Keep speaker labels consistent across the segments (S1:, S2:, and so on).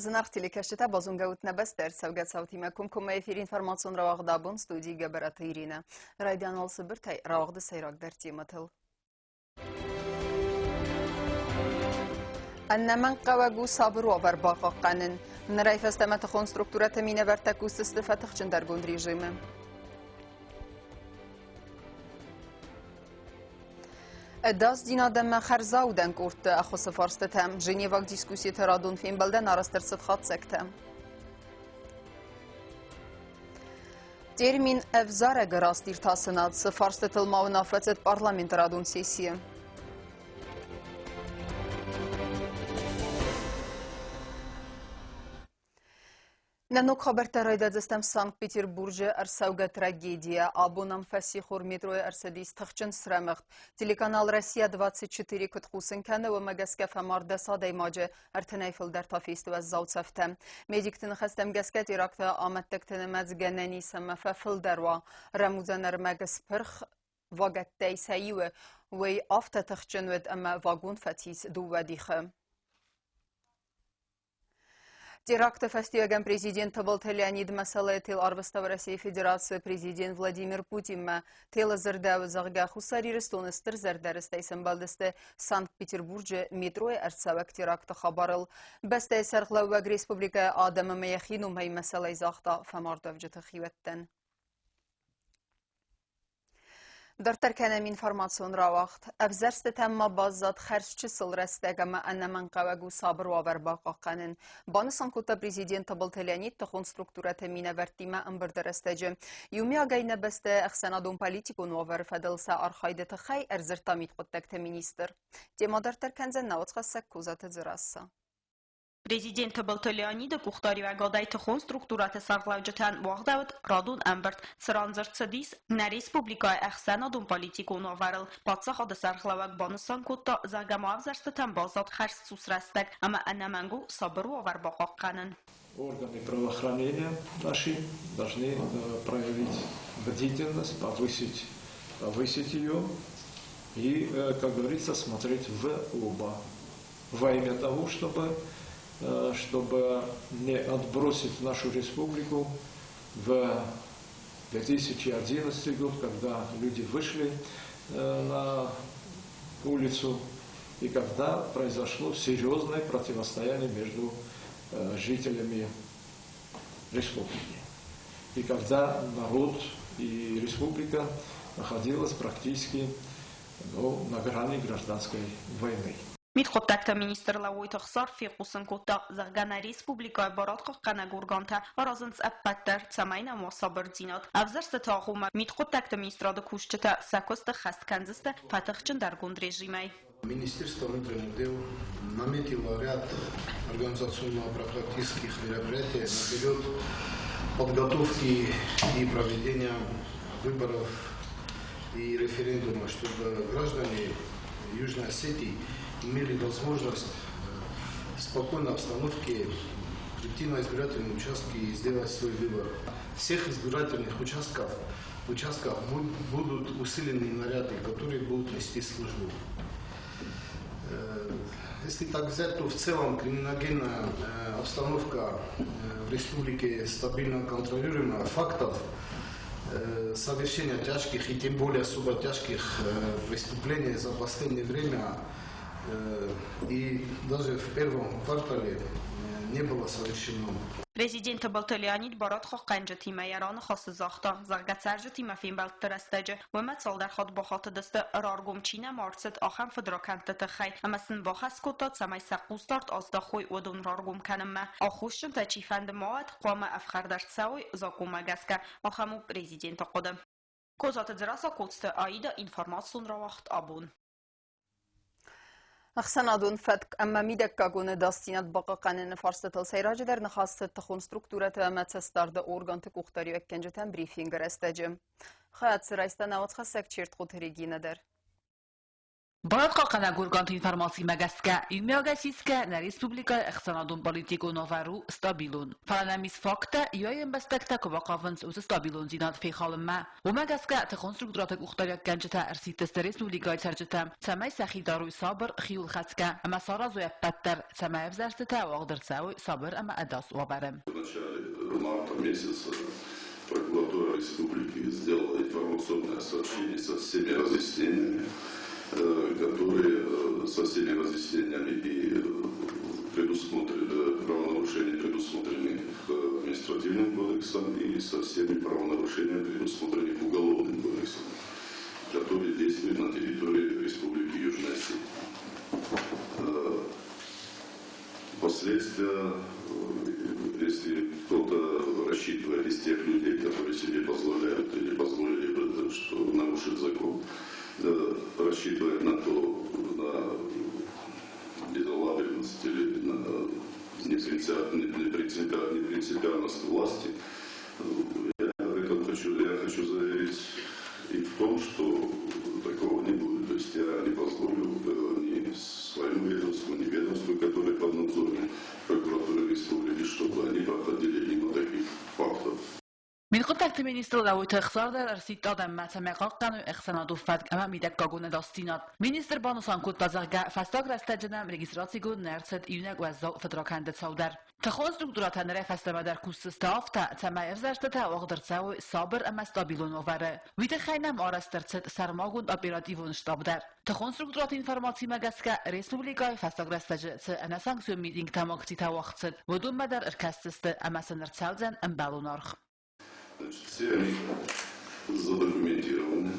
S1: Զնախտիլիքաշտա բազունգաուտնաբաստեր սավգացավթի մեկում կոմ էֆիր ինформацион რავաղդաբուն ստուդի գաբարատը իրինը։ Ռայդյանալսը բրթայ რავաղդը սայրակ դերտի մտыл։ Աննաման qavagու սաբրու ավար բաղաղկանն։ Նրայֆաստամատը խոնստրուկտուրատը մինավարտակու սստվատық ճնդարգոն ռեժիմը։ Դաս դինադամը խարզաուդան կուրտը ախոսը ֆարստըթամ, ժենևակ դիսկուսիի թրադուն ֆիմբալդան արաստրսըտ խատսեկտը։ Термин «эвзара» гарастир тасынат, фарстытыл маунафацет парламент радун сессия. Нанук хабартарайдадзастам Санкт-Петербурге арсауга трагедия. Абонам фасихур метроя арсадис тахчын срамахт. Телеканал «Россия-24» кутхусын каны ва магаска фамарда садай мажы артынайфыл дар тафейсту зауцафта. Медиктын хастам гаскат иракта аматтактыны мазганани самафа фылдарва. Рамузанар магас пырх вагаттай сайуы. Вай афта тахчын вед ама вагун фатис дувадихы. Теракты фастияган президента Волта Леонид Масалай тел Арвастав России Федерации президент Владимир Путин тела зардавы загга хусари рестоныстыр зардарыстай сымбалдысты Санкт-Петербурге метроя арцавак теракты хабарыл. Бастай сархлауаг республика адамы маяхину май Масалай захта фамардавжыты хиветтен. Дартар кәнәм информацион равақт. Әбзәрсті тәмма баззат қәршчі сыл рәстәгімі әннәмін қавагу сабыр вавар бақаққанын. Баны санкута президента Волта Леонид тұхын структураты міне вәртіме ұмбірді рәстәжі. Юми агайна бәсті әқсанадон политикун вавар фәділса архайды тұқай әрзіртамид құттәкті министр. Тема дартар кәнзен науытқа сәк көзаты зырасы.
S2: Президент Волта Леонида Кухтари ва гадайты хон структураты сарглавжытан вағдавыт радун әмбірт сыранзырт садис на республика әхсанадун политикун аварыл. Патса хады сарглавак банысан кутта загама авзарстатан базат харс сусрастак, ама анамангу сабыру авар бақаққанын.
S3: Органы правоохранения наши должны проявить бдительность, повысить ее и, как говорится, смотреть в оба. Во имя того, чтобы не отбросить нашу республику в 2011 год, когда люди вышли на улицу и когда произошло серьезное противостояние между жителями республики. И когда народ и республика находилась практически на грани гражданской войны.
S2: Митхоттакта министр Лауи Тахсар фикусын кутта загана республика барат қаққана гурганта аразынс аппаттар цамайна мосабыр динат. Авзарста тағума митхоттакта министрады кушчата сакоста хаст канзыста патахчын даргунд режимай.
S4: Министерство внутренних дел наметило ряд организационно-профилактических мероприятий на период подготовки и проведения выборов и референдума, чтобы граждане Южной Осетии имели возможность в спокойной обстановке прийти на избирательные участки и сделать свой выбор. Всех избирательных участков будут усиленные наряды, которые будут нести службу. Если так взять, то в целом криминогенная обстановка в республике стабильно контролируема. Фактов совершения тяжких и тем более особо тяжких преступлений за последнее время и даже в первом квартале не было совершено.
S2: Президент Волта Леонид барат хаққанжы тимайараны хасы захта заргацаржы тимафин балтырастажы вымат салдар хат бахаты дысты раргум чина марцет ахам федраканты тахай амасын бахас кутат самай сақустарт азда хой удун раргум канымма ахушын тачифанды маат қуама афхардар сауй закума гаска ахаму президент қоды. Козаты зыраса кутсты аида информацион равахт абун.
S1: أخسنادون فتك أما ميدك كاغون داستينات بقى قانون فرصة السيراج در نخاصة تخون ستركتورة ما تستارد أورغان تكوختاري وكنجتان بريفينجر استجم خيات سرايستان أوت خسك تشيرت خود هريجي ندر
S5: Baradqa qanagurgant informații megastka ümjagasiska na Respublika Ixsanadun politiku novaru stabilun. Falanemis fakta jöjjön bestekta kovakavans uz stabilun zinat féhalma. Umegaska te konstruktoratek uxtarjak gencsete ersíteste Respublikai Cercete, cemej szachidaruj szabr chiul chatska, ama sarazoja petter, cemej evzerstete ogderceu szabr ama edas oberem.
S6: В начале марта месяца прокуратура республики сделала информационное сообщение со всеми разъяснениями, которые со всеми разъяснениями и правонарушения, предусмотренных административным кодексом, и со всеми правонарушениями, предусмотренных уголовным кодексом, которые действуют на территории Республики Южная Осетия. Последствия, если кто-то рассчитывает из тех людей, которые себе позволяют или позволили бы, что нарушит закон, рассчитывает на то, на безалаберность или на непринципиальность власти, я хочу заверить и в том, что такого не будет. То есть я не позволю ни своему ведомству, ни ведомству, которое под надзором прокуратуры республики, чтобы они проходили мимо таких фактов.
S5: من قبل minister لویت اخسار در ارسید دادم متمقاق قانو اخسانادو فتگ اما میدک کاغونه داستینات minister بانوسان کود بازرگا فستاگ رستجنم رجیستراسی گود نرسد ایونک وزا فدراکنده سودر تخون سترکتورات نره فستما در کوست استاف تا تما افزرشته تا وقدر سو صابر اما استابیلون وره ویت خینم آرسترسد سرماگون اپراتیون شتاب در تخون سترکتورات اینفرماسی مگسکا ریسپوبلیکای فستاگ رستج س انا سانکسیون میدینگ تماکتی تا وقتسد ودون مدر ارکستست اما سنرد سودزن ام بالونارخ.
S6: Значит, все они задокументированы.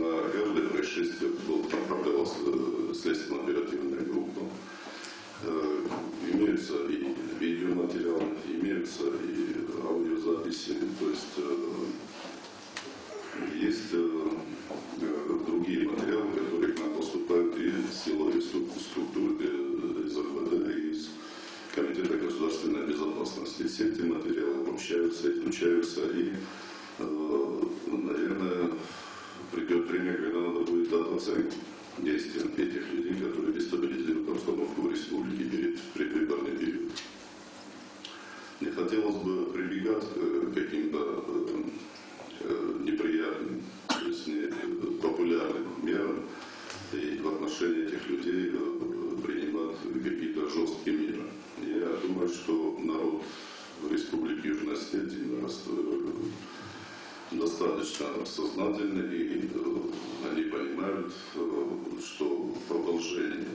S6: На каждое происшествие направлялась следственно-оперативная группа. Имеются и видеоматериалы, имеются и аудиозаписи. То есть есть другие материалы, которые к нам поступают и силовые структуры из ОХВД, из Комитета государственной безопасности. Все эти материалы обобщаются, изучаются и, наверное, придет время, когда надо будет дать оценку действиям этих людей, которые дестабилизируют обстановку в республике перед предвыборный период. Не хотелось бы прибегать к каким-то неприятным, то есть непопулярным мерам и в отношении этих людей принимать какие-то жесткие меры. Я думаю, что народ в Республике Южная Осетия достаточно сознательный, и они понимают, что продолжение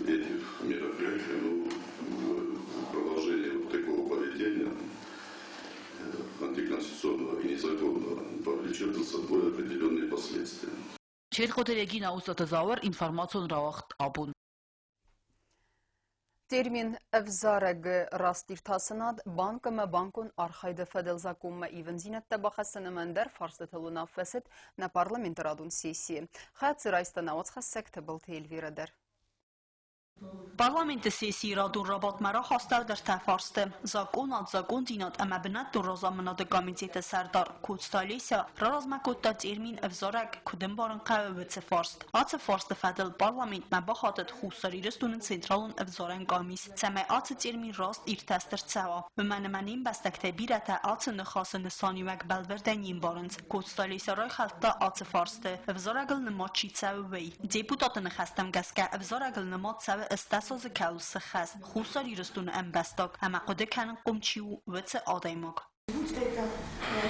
S6: этих мероприятий, продолжение вот такого поведения антиконституционного и незаконного повлечет за собой определенные последствия.
S5: Չերխոտերեգին աուստատազավար ինվարմացիոն ռաղախտ աբուն.
S1: Termin evzareg rastirtasınad bankama bankon arxayda fedelzakumma ivenzinette baxasını mender farsteteluna feset na parlamentaradun sesiye. Xatsi raystanavats xassekte bıltı elvirader.
S2: Parlamenti sesi radun rabat mara xastar der təfarstı. Zakon ad zakon dinat əmə binət dur razamınadı komiteti sərdar Kutstalisa razmakotda termin evzarag kudin barın qəvəbətsi farst. Atı farstı fədil parlament mə baxatət xussariristunun sentralun evzaran qamis. Cəmə atı termin rast irtəstir çəva. Mümənəmənin bəstəkdə birətə atı nıxası nısaniymək bəlvərdənyin barınc. Kutstalisa ray xalqda atı farstı. Evzaragıl nımat çi çəvi vey. Deputatı nıxəstəm qəskə evzaragıl nımat çəvi استاساز کاوس خاص خصوصی رستون ام بستاک اما قد کنن قمچیو وقت آدایماک.
S7: Будь это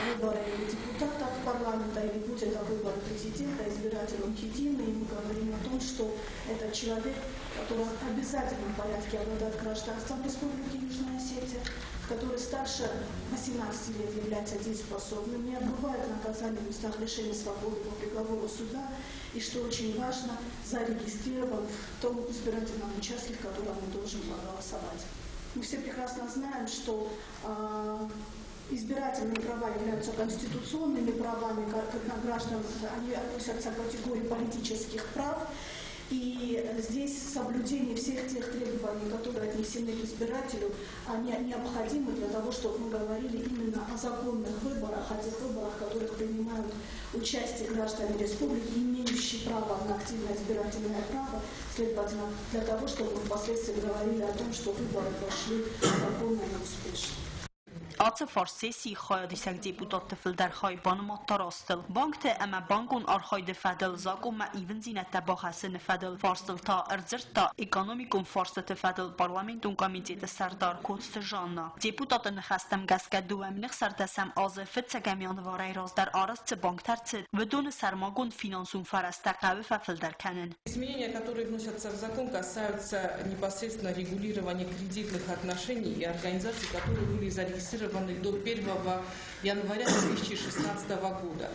S7: выборы депутатов парламента или будь это выборы президента, избиратель он единый, мы говорим о том, что это человек, который в обязательном порядке обладает гражданством Республики Южная Осетия, который старше 18 лет является дееспособным, не отбывает наказание в местах лишения свободы по приговору суда и, что очень важно, зарегистрирован в том избирательном участке, в котором он должен проголосовать. Мы все прекрасно знаем, что избирательные права являются конституционными правами граждан, они относятся к категории политических прав, И здесь соблюдение всех тех требований, которые отнесены к избирателю, они необходимы для того, чтобы мы говорили именно о законных выборах, о тех выборах, в которых принимают участие граждане республики, имеющие право на активное избирательное право, следовательно, для того, чтобы мы впоследствии говорили о том, что выборы прошли законно и успешно.
S2: Ați forțesi xoia disag deputat de fel der xoy banma tarastel. Bank te ama bankun arxoy de fedel zag ma even zine tabahasen fedel farstel ta erzerta ekonomikun farstet fedel parlamentun komitete serdar kotste janna. Deputatın xastem gaska duamnix serdasam azefet segamian varay raz der arast bank tercet بدون سرماگون финансун фараста qavы fel der kanen.
S8: Изменения, которые вносятся в закон, касаются непосредственно регулирования кредитных отношений и организаций, которые были зарегистрированы до 1 января 2016 года.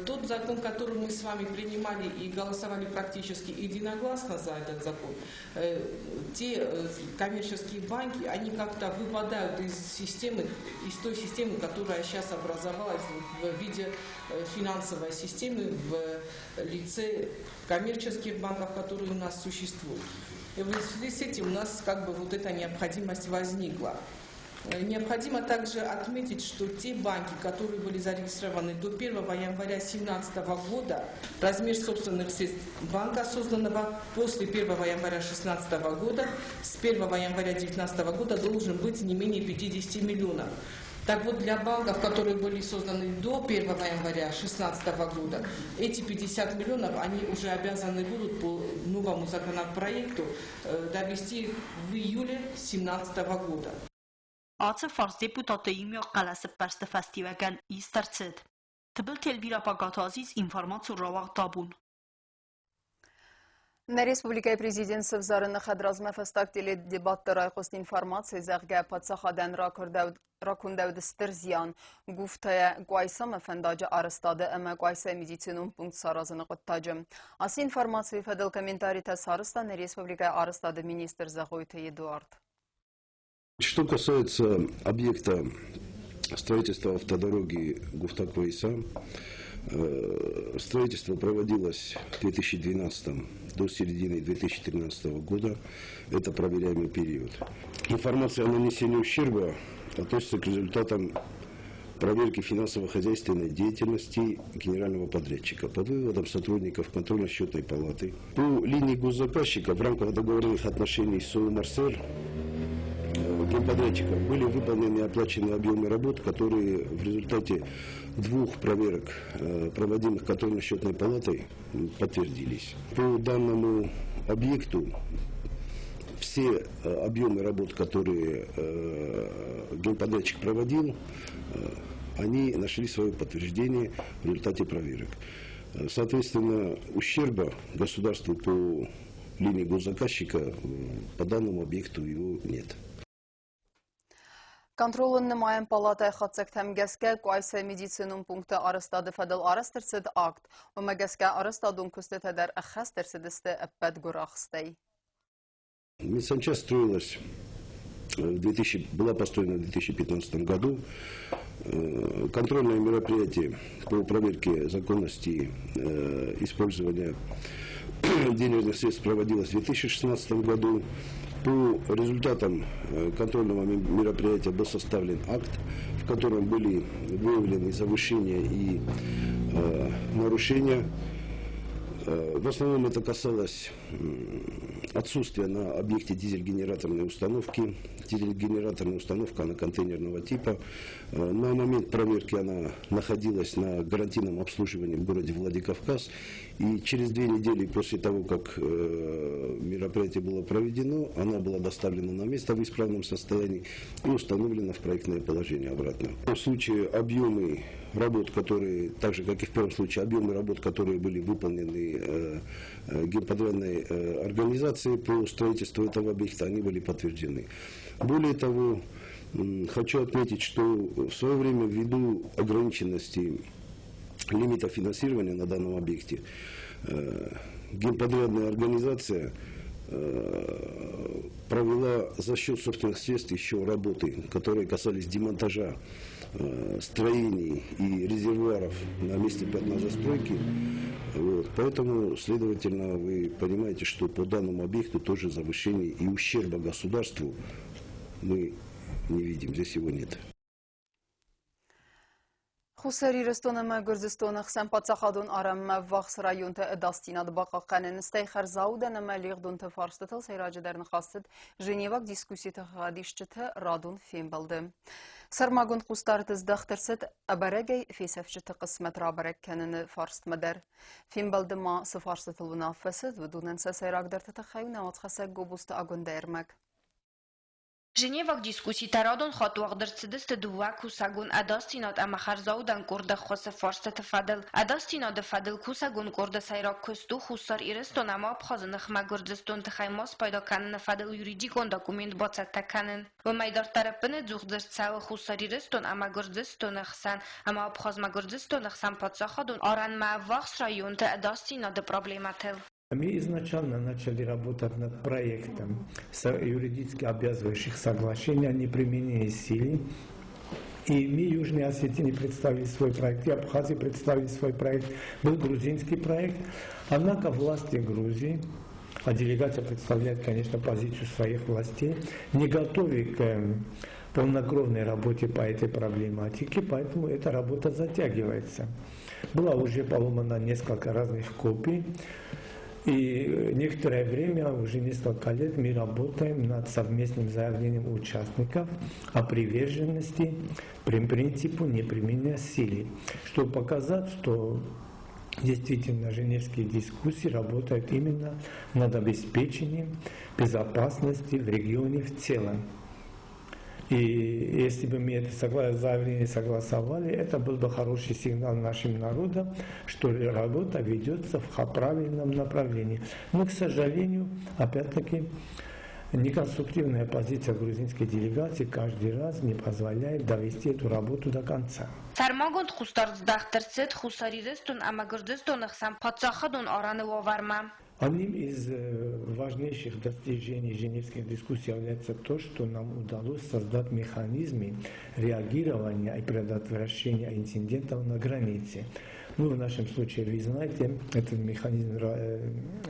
S8: Тот закон, который мы с вами принимали и голосовали практически единогласно за этот закон, те коммерческие банки, они как-то выпадают из системы, из той системы, которая сейчас образовалась в виде финансовой системы в лице коммерческих банков, которые у нас существуют. И в связи с этим у нас как бы вот эта необходимость возникла. Необходимо также отметить, что те банки, которые были зарегистрированы до 1 января 2017 года, размер собственных средств банка, созданного после 1 января 2016 года, с 1 января 2019 года должен быть не менее 50 миллионов. Так вот, для банков, которые были созданы до 1 января 2016 года, эти 50 миллионов, они уже обязаны будут по новому законопроекту довести в июле 2017 года.
S2: Ați forț deputatı imyo qalası pərstə festivagan istarçid. Tıbıl telvira paqataziz informatsu ravaq tabun.
S1: На республикой президент Савзарына Хадразма фастактили дебатты райқост информации зағға патсахадан ракундауды стырзиян гуфтая Гуайсам фандажа арыстады әмі Гуайса медицинум пункт саразыны қыттажым. Асы информации федел комментарий тасарыстан республикой арыстады министр Захойты Эдуард.
S9: Что касается объекта строительства автодороги Гуфтак-Гуайса, строительство проводилось в 2012 до середины 2013 года. Это проверяемый период. Информация о нанесении ущерба относится к результатам проверки финансово-хозяйственной деятельности генерального подрядчика по выводам сотрудников контрольно-счетной палаты. По линии госзаказчика в рамках договорных отношений с СОУ «Марсель» генподрядчиком были выполнены и оплачены объемы работ, которые в результате двух проверок, проводимых контрольно-счетной палатой, подтвердились. По данному объекту все объемы работ, которые генподрядчик проводил, они нашли свое подтверждение в результате проверок. Соответственно, ущерба государству по линии госзаказчика по данному объекту его нет.
S1: Контролын нымайын палатай қатсак тәмгәске Гуайса медицинум пункты арыстады фадыл арыстырсыды акт. Өмәгәске арыстадун күсті тәдәр әхәстірсідісті әппәд гұрақстай.
S9: Медсанчасть строилась, была построена в 2015 году. Контрольное мероприятие по проверке законности использования денежных средств проводилось в 2016 году. По результатам контрольного мероприятия был составлен акт, в котором были выявлены завышения и нарушения. В основном это касалось отсутствия на объекте дизель-генераторной установки. Дизель-генераторная установка, она контейнерного типа. На момент проверки она находилась на гарантийном обслуживании в городе Владикавказ. И через 2 недели после того, как мероприятие было проведено, она была доставлена на место в исправном состоянии и установлена в проектное положение обратно. В этом случае объемы работ, которые, так же как и в первом случае, объемы работ, которые были выполнены генподрядной организацией по строительству этого объекта, они были подтверждены. Более того, хочу отметить, что в свое время ввиду ограниченности лимита финансирования на данном объекте, генподрядная организация провела за счет собственных средств еще работы, которые касались демонтажа строений и резервуаров на месте застройки. Вот. Поэтому, следовательно, вы понимаете, что по данному объекту тоже завышения и ущерба государству мы не видим, здесь его нет.
S1: Хусари Рестона Гурзистона Хсампацахадун Арам Вахс районта Эдастинад Бақақанын Стейхар Заудана Малиғдун Фарстатыл Сайраджадарны Хастыд Женевак дискуссията Гадишчыты Радун Фембалды. Сармагун Хустартыз Дахтырсыд Абарагай Фесавчыты Қысмет Рабарак Кәніні Фарст Мадар. Фембалды ма Сыфарстатылуна Фасыд Вдунанса Сайрагдартыты Хайуна Отхаса Гобусты Агундайрмак.
S2: Женевак дискуссии тарадон хатуах дырцыдысты дуа кусагун адастинат амахарзаудан курда хоса фарстаты фадыл. Адастинат фадыл кусагун курда сайрак кусту хусар ирыстон ама абхазынық магурдзыстон тахаймас пайда канын фадыл юридикон документ бацатта канын. Ва майдар тарапыны дзухдырцавы хусар ирыстон ама гурдзыстон ахсан ама абхаз магурдзыстон ахсан пацахадун аран мавахс районта адастинат проблематыл.
S10: Мы изначально начали работать над проектом юридически обязывающих соглашений о неприменении силы. И мы, Южной Осетии, представили свой проект, и Абхазии представили свой проект. Был грузинский проект. Однако власти Грузии, а делегация представляет, конечно, позицию своих властей, не готовы к полнокровной работе по этой проблематике, поэтому эта работа затягивается. Была уже поломана несколько разных копий. И некоторое время, уже несколько лет, мы работаем над совместным заявлением участников о приверженности принципу неприменения силы, чтобы показать, что действительно женевские дискуссии работают именно над обеспечением безопасности в регионе в целом. И если бы мы это заявление согласовали, это был бы хороший сигнал нашим народам, что работа ведется в правильном направлении. Но, к сожалению, опять-таки, неконструктивная позиция грузинской делегации каждый раз не позволяет довести эту работу до конца.
S2: Сармагонд хустардздахтырцет хусарирыстун амагырдыстун ахсан пацахадун араны варма.
S10: Одним из важнейших достижений женевских дискуссий является то, что нам удалось создать механизмы реагирования и предотвращения инцидентов на границе. Ну, в нашем случае, вы знаете, этот механизм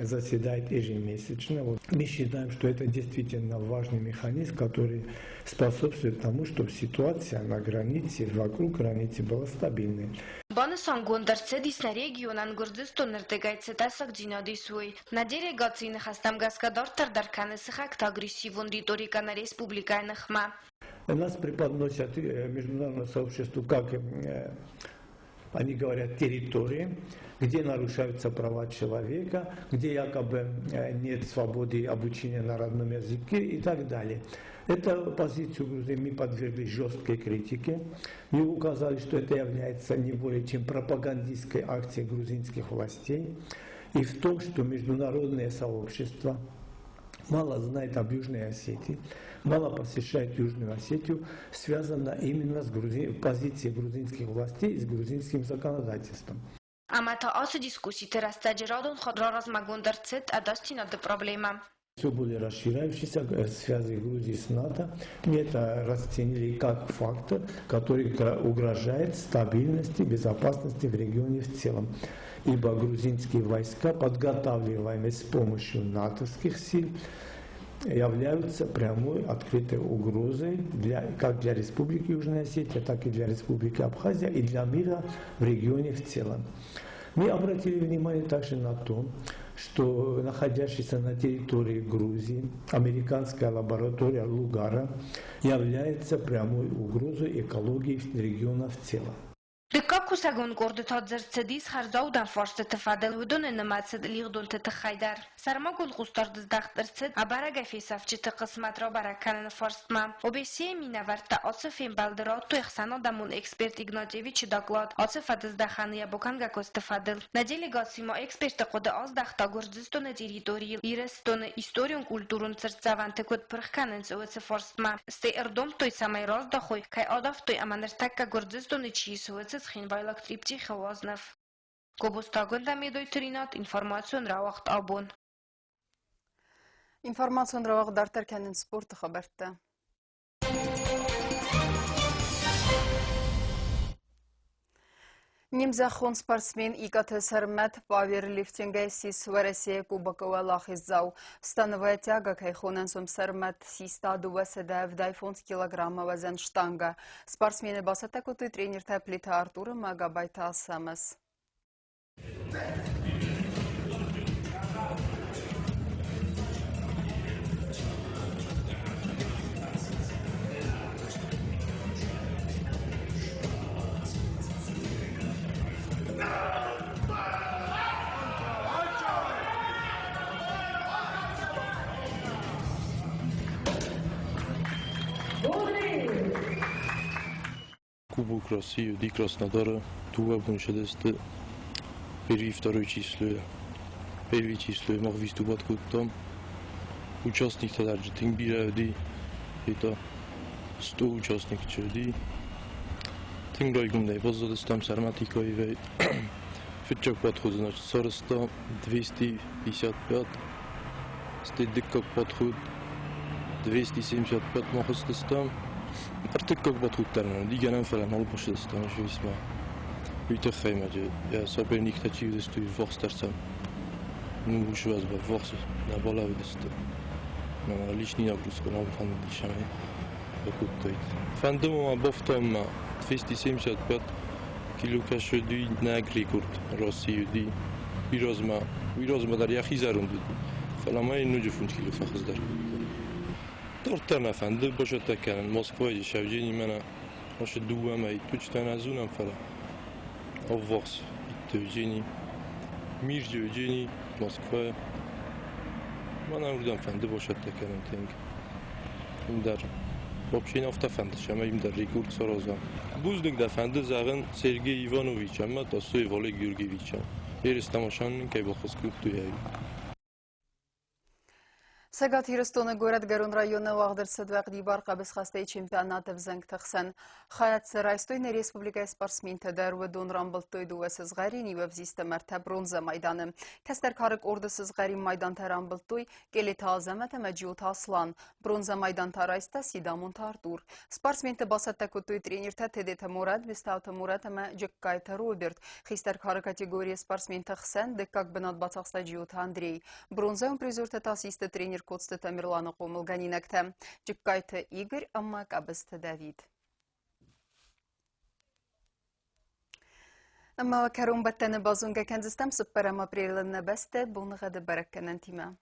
S10: заседает ежемесячно. Вот. Мы считаем, что это действительно важный механизм, который способствует тому, чтобы ситуация на границе, вокруг границы была стабильной.
S2: Банысан гондарцедис на регионан Гурзистон ныртыгайцы тасак динадисуй. На делегации хастам гаскадортар дарканы сыхак агрессивон риторика на республикайных ма.
S10: Нас преподносят международному сообществу как они говорят, территории, где нарушаются права человека, где якобы нет свободы обучения на родном языке и так далее. Эту позицию Грузии мы подвергли жесткой критике. Мы указали, что это является не более чем пропагандистской акцией грузинских властей. И в том, что международное сообщество мало знает об Южной Осетии, мало посещает Южную Осетию, связано именно с позицией грузинских властей и с грузинским законодательством.
S2: Амата дискуссии террастаджирадон ходрараз магондарцет адастина де проблема.
S10: Все более расширяющиеся связи Грузии с НАТО, мы это расценили как фактор, который угрожает стабильности и безопасности в регионе в целом. Ибо грузинские войска, подготавливаемые с помощью натовских сил, являются прямой открытой угрозой как для Республики Южная Осетия, так и для Республики Абхазия и для мира в регионе в целом. Мы обратили внимание также на то, что находящаяся на территории Грузии американская лаборатория Лугара является прямой угрозой экологии региона в целом.
S2: Кусагун горды тадзерцедис харзаудан фарсы тфадел удон намацед лигдун тхайдар. Сармагун густардыз дахтырцед абарага фесавчыты кысматра бараканын фарстма. Обесе минаварта оцефин балдырат ихсана дамун эксперт Игнатьевич доклад оцефадыз дахания буканга костфадел. На делегации мо эксперты коды аз дахта гордзистон территории ирестон историон культурун церцаван текот прхканын оце фарстма. Сте эрдом той самай раз дахой кай адав той аманертакка гордзистон чис оце схин Трипти Хавазнов. Кобустагунда медой тринат информацию на вахт абон.
S1: Информацион равақ дартар кәнін спорты қабарты. Немзахон спортсмен Икаты Сармат пауэрлифтинга сис в России кубокова лахиззау. Становая тяга кайхонан сом Сармат систа дуасада в дайфонс килограмма вазен штанга. Спортсмены басата куты тренер таплита Артура Магабайта Самас.
S11: Кубок России, Ди Краснодара, Туга Буншедесте, первый, второй число, первый число, мог выступать там. Участник тогда Джетинг Бирауди, это 100 участников чуди. Тинг Райгундай, Базадестам Сарматикой, Фитчак подход, значит, 400, 255, стыдик как подход, 275 махостестам. Артык как подход термин, дигенам фалан алып башладыстан, что весьма. Уйта хаймаджи, я соперник тачив десту вахстарсам. Ну, уж вас бы вахс на балаве десту. Но лишний нагрузку на фан дишами. Покутает. Фандома бофтам 275 кило кашуди наг рекорд России ди. Вирозма дар яхи зарунду. Фаламай 90 кило фахздар. دارتر نفنده باشه تکنن مسکوی شوجینی منه باشه دوامه توچتن از اونم فلا آواس توجینی میر جوجینی مسکوی من بودم فنده باشه تکنن تنگ این در بابشین افته فنده شما این در ریکورد سرازم بوزنگ در فنده زغن سرگی ایوانوویچ اما تا سوی واله گیورگیویچ هر استماشان که با خسکوب توی
S1: Сагат Хирстона город Гарун района Вагдырсыд вағди бар қабыз қастай чемпионаты взанг тақсан. Хаятсы Райстойны республика спортсмен тәдәрві донран бұлттойды өсіз ғарини вәвзісті мәрті бронза майданы. Кәстер қарық ордысыз ғарин майдан тәран бұлттой келі тазамәті мәджиот аслан. Бронза майдан тарайста Сидамон Тартур. Спортсменті басатта көттой тренерті тәдеті Мурат, Вестауты Мурат әмә Джеккайты Роберт. Хистер қарық категория спортсмен тақсан, деккак бінат бацақста Джиот Андрей. Бронза призорты тасисты тренер Котсты Тамерлана Комылганинакта. Джеккайты Игорь, амма кабысты Давид. Amma Karun battani bazunga kanzistam süpparama aprelina beste bunğadı barakkanan tima.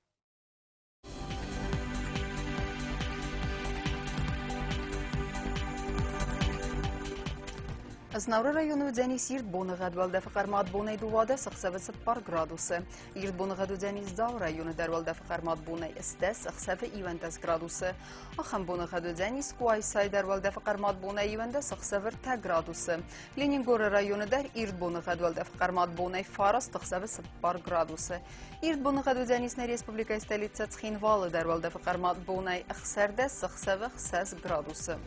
S1: Знаура району дзянис ирд бонығад валда фақармат бонай дувада 6-8 градусы. Ирд бонығаду дзянис зау району дар валда фақармат бонай исте 6-20 градусы. Ахам бонығаду дзянис куайсай дар валда фақармат бонай иванда 6-10 градусы. Ленингора району дар ирд бонығаду валда фақармат бонай фарас 6-10 градусы. Ирд бонығаду дзянис на республика столица Цхинвалы дар валда фақармат бонай ахсарда 6-10 градусы.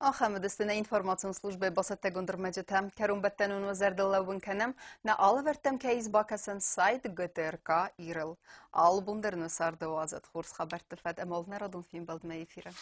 S1: Ахамедестіне информацион службы басатта гондырмаджетам, Карун баттанун вазардаллавын канам, на алавертам кайыз бакасан сайт ГТРК Ирыл. Ал бундырны сарды вазат хурс хабарты фад амална радун фильм балдма эфира.